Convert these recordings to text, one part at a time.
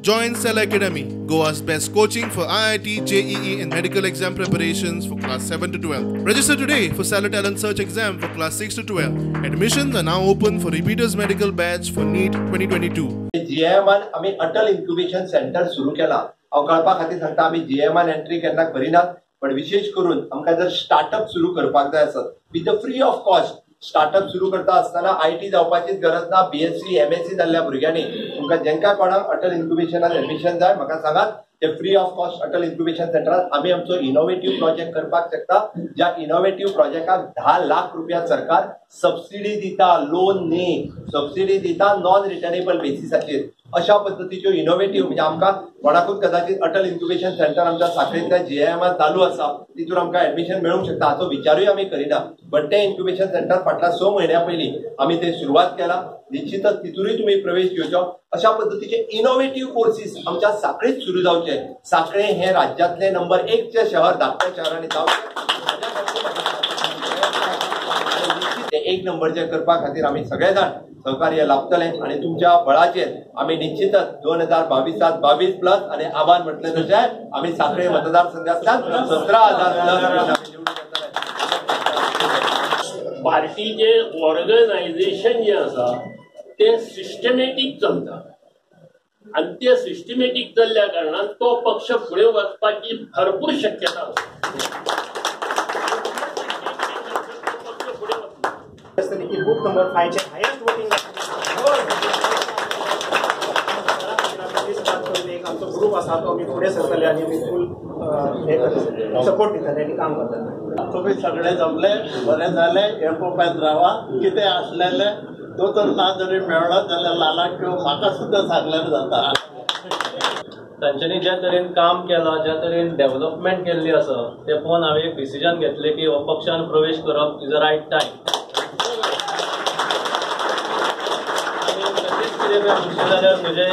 Join Cell Academy, Goa's best coaching for IIT, JEE and medical exam preparations for class 7 to 12. Register today for Cell Talent Search exam for class 6 to 12. Admissions are now open for repeaters medical batch for NEET 2022. GMN आम्ही अटल incubation centre सुरू केला. कळपा खातीर सांगता आम्ही GMN entry केन्ना करिनात, पण विशेष करून आमकां जर स्टार्टअप सुरू करपाक जाय आसत with the free of cost. Startup सुरू करता आसतना आयटी जावपाचीच गरज ना. BSc MSc जाल्ल्या भुरग्यांनी तुमकां जेंका कोणाक अटल इन्क्युबेशनात एडमिशन जाय म्हाका सांगात. ते free of cost Atal incubation सेंटरात आम्ही आमचो इनोव्हेटिव्ह प्रोजेक्ट करपाक शकता. ज्या इनोव्हेटिव्ह प्रोजेक्टाक 10 लाख रुपया सरकार सबसिडी दिता, लोन न्ही सबसिडी दिता नॉन रिटर्नेबल बेसिसाचेर. अशा पद्धतीच्यो इनोव्हेटिव्ह म्हणजे आमकां कोणाकूच कदाचित अटल इन्क्युबेशन सेंटर आमच्या साखळेंतल्या GMN चालू आसा तितून आमकां एडमिशन मेळूंक शकता हाचो विचारूय आमी करिना. बट ते इन्क्युबेशन सेंटर फाटल्या 6 म्हयन्या पयलीं आमी ते सुरवात केला. निश्चितच तितूनय तुम्ही प्रवेश घेवचो. अशा पद्धतीचे इनोव्हेटिव्ह कोर्सेस आमच्या साखळेत सुरू जावचे. साखळे हे राज्यातले नंबर 1 चे शहर धाकट्या शहरांनी जावचे. ते 1 नंबरचे करपा खातीर आमी सगळे जाण सहकार्य लाभतले आणि तुमच्या बळाचेर आम्ही निश्चितच 2022 22 प्लस आणि आव्हान म्हटले तशे आम्ही साखळे मतदारसंघातल्यान 17,000 पार्टीचे ऑर्गनायझेशन जे आसा ते सिस्टमॅटिक चलता आणि ते सिस्टमॅटिक चल्ल्या कारणान तो पक्ष फुडें वचपाची भरपूर शक्यता आसा. बुक नंबर 5 चे हायेस्ट वोटिंग आमचो ग्रुप आसा तो आमी फुडें सरतले आनी आमी फूल सपोर्ट दितले आनी काम करतले. तुम्ही सगळे जमले बरे झाले. एकोप्यात राहा. कितें आसलेले तो तर ना जरी मेळ्ळो जाल्यार लालाक किंवा म्हाका सुद्दां सांगल्यार जाता. तांच्यांनी ज्या तरेन काम केलां, ज्या तरेन डेव्हलपमेंट केल्ली आसा ते पळोवन हांवें एक डिसिजन घेतलें की हो पक्षान प्रवेश करप इज अ रायट टायम. जाल्यार म्हजे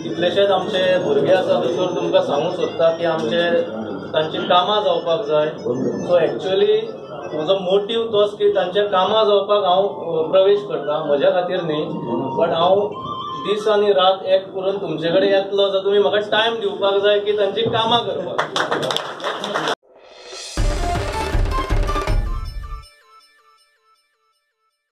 कितलेशेच आमचे भुरगे आसा थंयसर तुमकां सांगूंक सोदता की आमचे तांची कामां जावपाक जाय. सो एक्चुअली म्हजो मोटीव तोच की तांचे कामां जावपाक हांव प्रवेश करता. म्हज्या खातीर न्ही बट हांव दीस आनी रात एक करून तुमचे कडेन येतलो जाल्यार तुमी म्हाका टायम दिवपाक जाय की तांची कामां करपाक.